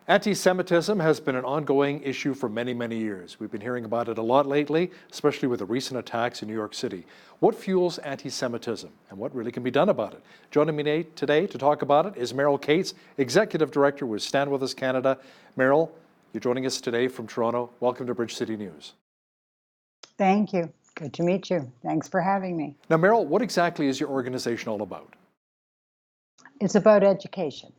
Anti-Semitism has been an ongoing issue for many, many years. We've been hearing about it a lot lately, especially with the recent attacks in New York City. What fuels anti-Semitism and what really can be done about it? Joining me today to talk about it is Meryle Cates, Executive Director with Stand With Us Canada. Meryle, you're joining us today from Toronto. Welcome to Bridge City News. Thank you. Good to meet you. Thanks for having me. Now, Meryle, what exactly is your organization all about? It's about education.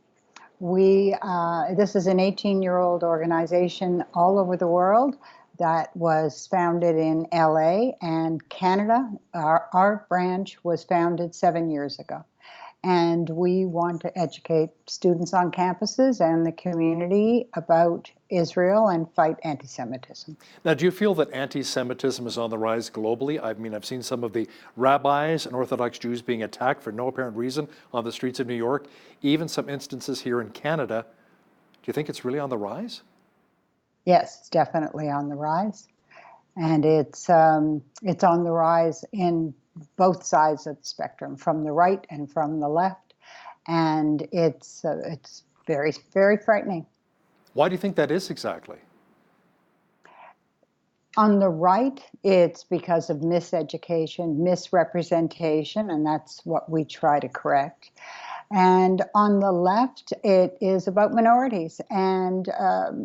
This is an 18-year-old organization all over the world that was founded in LA and Canada. Our branch was founded 7 years ago. And we want to educate students on campuses and the community about Israel and fight anti-Semitism. Now, do you feel that anti-Semitism is on the rise globally? I mean, I've seen some of the rabbis and Orthodox Jews being attacked for no apparent reason on the streets of New York, even some instances here in Canada. Do you think it's really on the rise? Yes, it's definitely on the rise. And it's on the rise in both sides of the spectrum, from the right and from the left, and it's very, very frightening. Why do you think that is exactly? On the right, it's because of miseducation, misrepresentation, and that's what we try to correct. And on the left, it is about minorities, and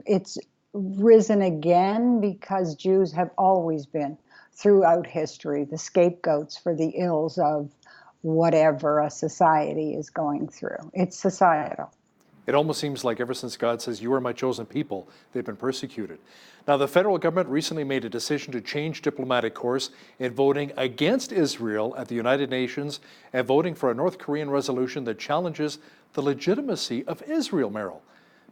it's risen again because Jews have always been, throughout history, the scapegoats for the ills of whatever a society is going through. It's societal. It almost seems like ever since God says, "You are my chosen people," they've been persecuted. Now, the federal government recently made a decision to change diplomatic course in voting against Israel at the United Nations and voting for a North Korean resolution that challenges the legitimacy of Israel, Meryle.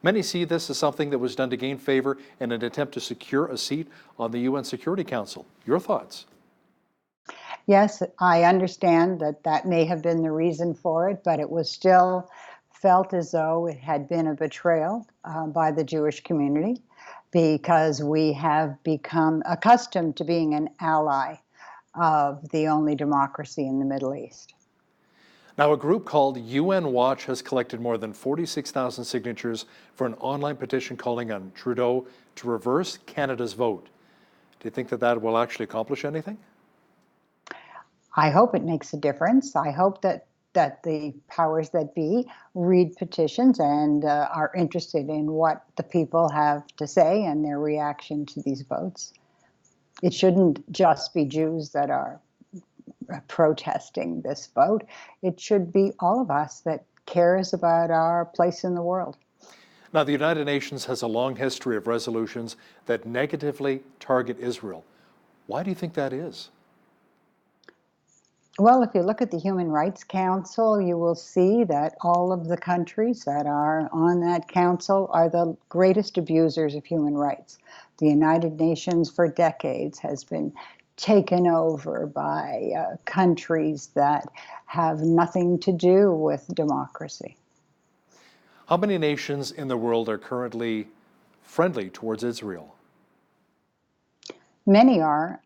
Many see this as something that was done to gain favor in an attempt to secure a seat on the UN Security Council. Your thoughts? Yes, I understand that that may have been the reason for it, but it was still felt as though it had been a betrayal by the Jewish community, because we have become accustomed to being an ally of the only democracy in the Middle East. Now, a group called UN Watch has collected more than 46,000 signatures for an online petition calling on Trudeau to reverse Canada's vote. Do you think that that will actually accomplish anything? I hope it makes a difference. I hope that the powers that be read petitions and are interested in what the people have to say and their reaction to these votes. It shouldn't just be Jews that are protesting this vote. It should be all of us that cares about our place in the world. Now, the United Nations has a long history of resolutions that negatively target Israel. Why do you think that is? Well, if you look at the Human Rights Council, you will see that all of the countries that are on that council are the greatest abusers of human rights. The United Nations for decades has been taken over by countries that have nothing to do with democracy. How many nations in the world are currently friendly towards Israel? Many are,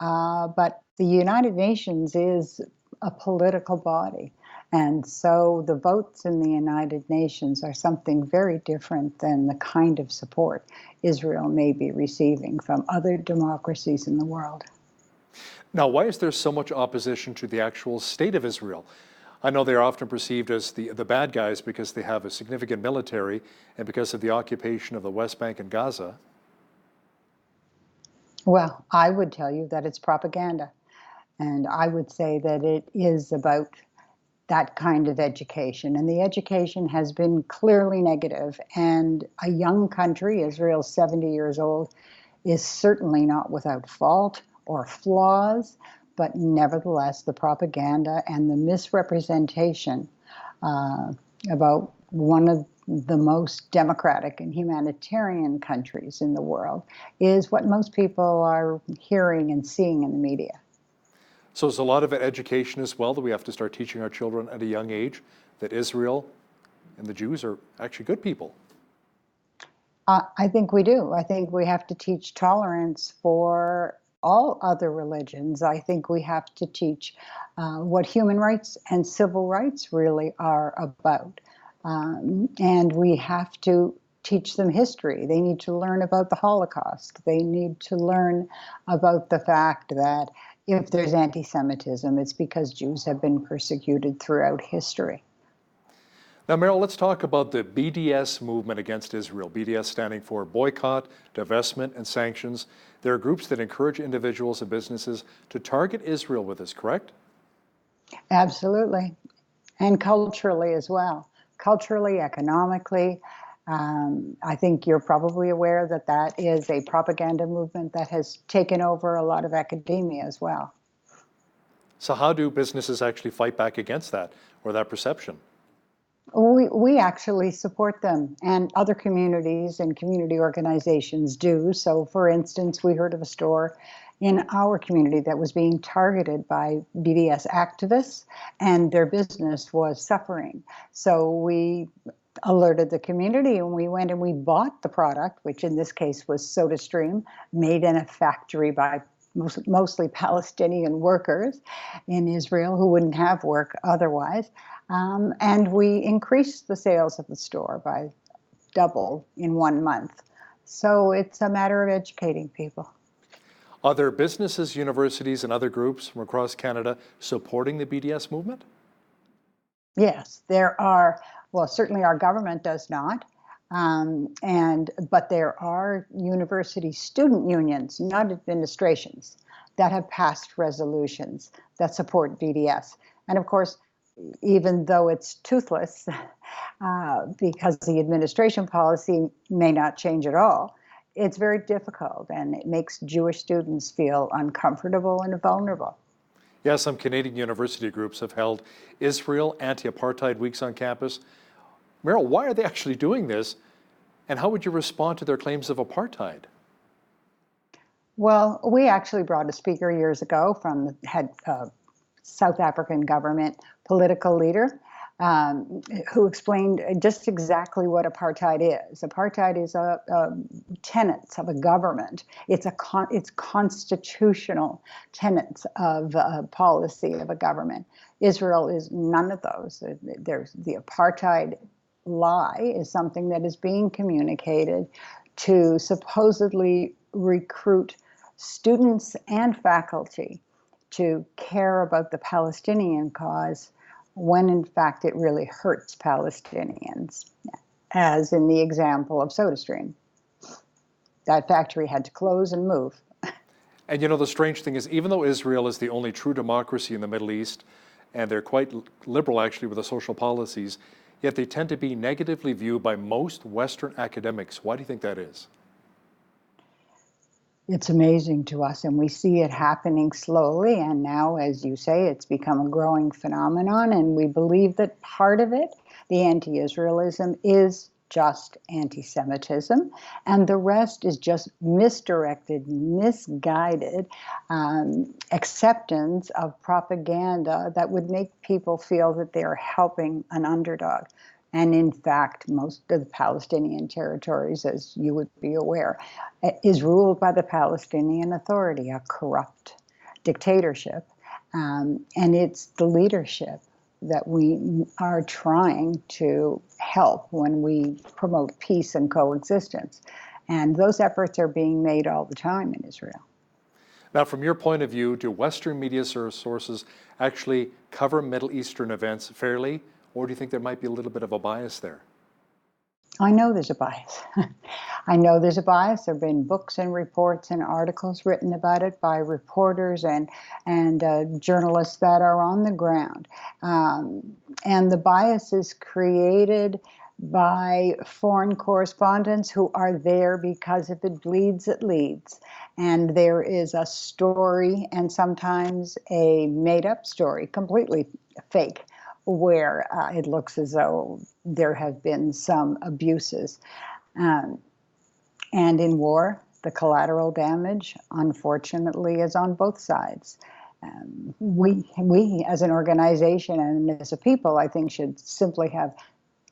but the United Nations is a political body. And so the votes in the United Nations are something very different than the kind of support Israel may be receiving from other democracies in the world. Now, why is there so much opposition to the actual state of Israel? I know they're often perceived as the bad guys because they have a significant military and because of the occupation of the West Bank and Gaza. Well, I would tell you that it's propaganda. And I would say that it is about that kind of education. And the education has been clearly negative. And a young country, Israel 70 years old, is certainly not without fault or flaws, but nevertheless, the propaganda and the misrepresentation about one of the most democratic and humanitarian countries in the world is what most people are hearing and seeing in the media. So is a lot of it education as well, that we have to start teaching our children at a young age that Israel and the Jews are actually good people? I think we do. I think we have to teach tolerance for all other religions. I think we have to teach what human rights and civil rights really are about. And we have to teach them history. They need to learn about the Holocaust. They need to learn about the fact that if there's anti-Semitism, it's because Jews have been persecuted throughout history. Now, Meryle, let's talk about the BDS movement against Israel. BDS standing for Boycott, Divestment, and Sanctions. There are groups that encourage individuals and businesses to target Israel with this, correct? Absolutely. And culturally as well. Culturally, economically. I think you're probably aware that that is a propaganda movement that has taken over a lot of academia as well. So how do businesses actually fight back against that or that perception? We actually support them, and other communities and community organizations do. So, for instance, we heard of a store in our community that was being targeted by BDS activists, and their business was suffering. So we alerted the community, and we went and we bought the product, which in this case was SodaStream, made in a factory by mostly Palestinian workers in Israel who wouldn't have work otherwise. And we increased the sales of the store by double in 1 month. So it's a matter of educating people. Are there businesses, universities, and other groups from across Canada supporting the BDS movement? Yes, there are. Well, certainly our government does not. But there are university student unions, not administrations, that have passed resolutions that support BDS. And of course, even though it's toothless, because the administration policy may not change at all, it's very difficult, and it makes Jewish students feel uncomfortable and vulnerable. Yeah, some Canadian university groups have held Israel anti-apartheid weeks on campus. Meryle, why are they actually doing this? And how would you respond to their claims of apartheid? Well, we actually brought a speaker years ago from the head South African government political leader who explained just exactly what apartheid is. Apartheid is a tenets of a government. It's constitutional tenets of policy of a government. Israel is none of those. There's the apartheid lie is something that is being communicated to supposedly recruit students and faculty to care about the Palestinian cause when in fact it really hurts Palestinians, as in the example of SodaStream. That factory had to close and move. And you know, the strange thing is, even though Israel is the only true democracy in the Middle East, and they're quite liberal actually with the social policies, yet they tend to be negatively viewed by most Western academics. Why do you think that is? It's amazing to us, and we see it happening slowly, and now, as you say, it's become a growing phenomenon, and we believe that part of it, the anti-Israelism, is just anti-Semitism, and the rest is just misdirected, misguided acceptance of propaganda that would make people feel that they're helping an underdog. And in fact, most of the Palestinian territories, as you would be aware, is ruled by the Palestinian Authority, a corrupt dictatorship. And it's the leadership that we are trying to help when we promote peace and coexistence. And those efforts are being made all the time in Israel. Now, from your point of view, do Western media sources actually cover Middle Eastern events fairly? Or do you think there might be a little bit of a bias there? I know there's a bias. I know there's a bias. There have been books and reports and articles written about it by reporters and journalists that are on the ground. And the bias is created by foreign correspondents who are there because if it bleeds, it leads. And there is a story, and sometimes a made-up story, completely fake, where it looks as though there have been some abuses. And in war, the collateral damage, unfortunately, is on both sides. We as an organization and as a people, I think, should simply have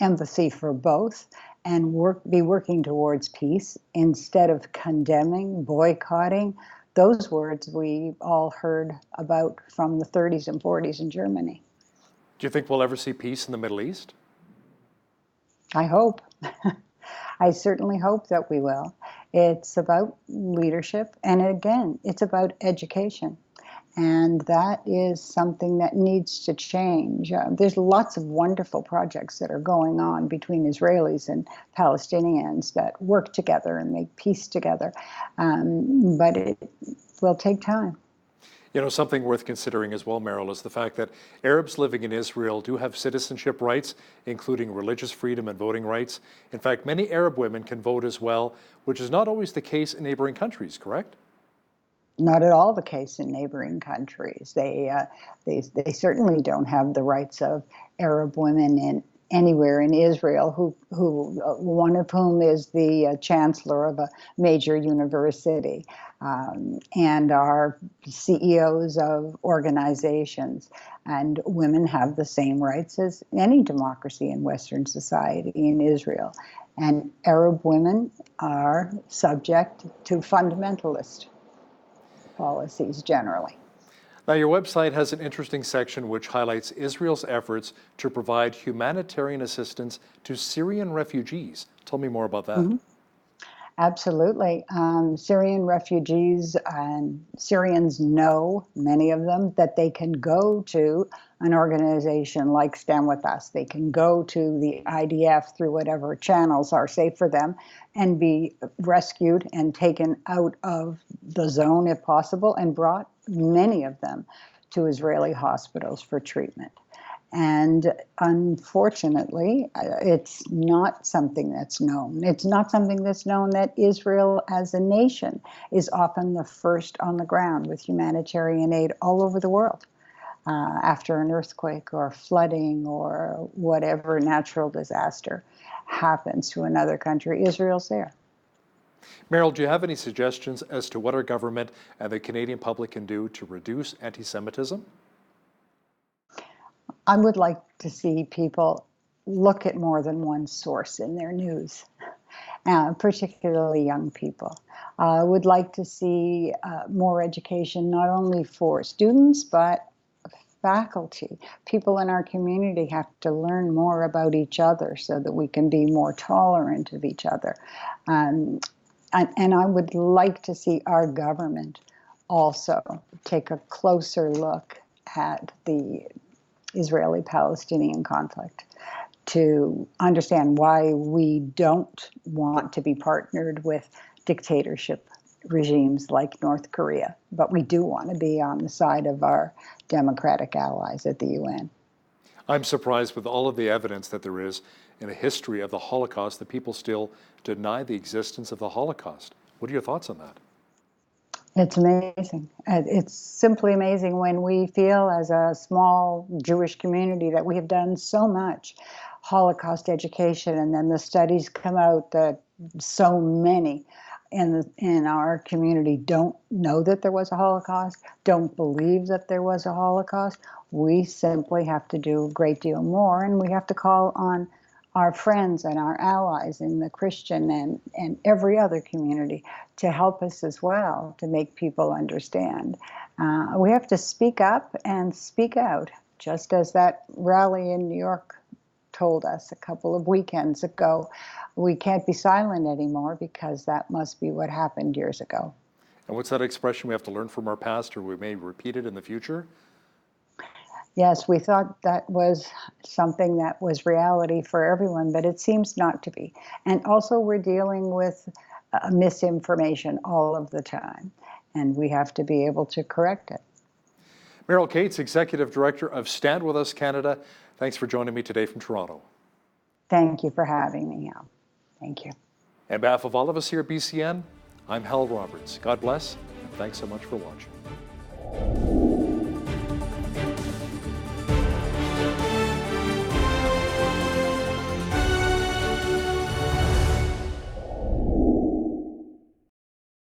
empathy for both and be working towards peace instead of condemning, boycotting, those words we all heard about from the 30s and 40s in Germany. Do you think we'll ever see peace in the Middle East? I hope. I certainly hope that we will. It's about leadership, and again, it's about education. And that is something that needs to change. There's lots of wonderful projects that are going on between Israelis and Palestinians that work together and make peace together. But it will take time. You know, something worth considering as well, Meryle, is the fact that Arabs living in Israel do have citizenship rights, including religious freedom and voting rights. In fact, many Arab women can vote as well, which is not always the case in neighboring countries, correct? Not at all the case in neighboring countries. They certainly don't have the rights of Arab women in anywhere in Israel, who one of whom is the chancellor of a major university, and are CEOs of organizations. And women have the same rights as any democracy in Western society in Israel. And Arab women are subject to fundamentalist policies generally. Now, your website has an interesting section which highlights Israel's efforts to provide humanitarian assistance to Syrian refugees. Tell me more about that. Mm-hmm. Absolutely. Syrian refugees and Syrians know, many of them, that they can go to an organization like Stand With Us. They can go to the IDF through whatever channels are safe for them and be rescued and taken out of the zone if possible, and brought, many of them, to Israeli hospitals for treatment. And unfortunately, it's not something that's known. It's not something that's known that Israel as a nation is often the first on the ground with humanitarian aid all over the world. After an earthquake or flooding or whatever natural disaster happens to another country, Israel's there. Meryle, do you have any suggestions as to what our government and the Canadian public can do to reduce anti-Semitism? I would like to see people look at more than one source in their news, particularly young people. I would like to see more education, not only for students, but faculty. People in our community have to learn more about each other so that we can be more tolerant of each other. And I would like to see our government also take a closer look at the Israeli-Palestinian conflict to understand why we don't want to be partnered with dictatorship regimes like North Korea, but we do want to be on the side of our democratic allies at the UN. I'm surprised with all of the evidence that there is in a history of the Holocaust that people still deny the existence of the Holocaust. What are your thoughts on that? It's amazing. It's simply amazing when we feel as a small Jewish community that we have done so much Holocaust education, and then the studies come out that so many in our community don't know that there was a Holocaust, don't believe that there was a Holocaust. We simply have to do a great deal more, and we have to call on our friends and our allies in the Christian and every other community to help us as well, to make people understand. We have to speak up and speak out, just as that rally in New York told us a couple of weekends ago. We can't be silent anymore because that must be what happened years ago. And what's that expression? We have to learn from our past, or we may repeat it in the future? Yes, we thought that was something that was reality for everyone, but it seems not to be. And also we're dealing with misinformation all of the time, and we have to be able to correct it. Meryle Cates, Executive Director of Stand With Us Canada, thanks for joining me today from Toronto. Thank you for having me, Al. Thank you. On behalf of all of us here at BCN, I'm Hal Roberts. God bless, and thanks so much for watching.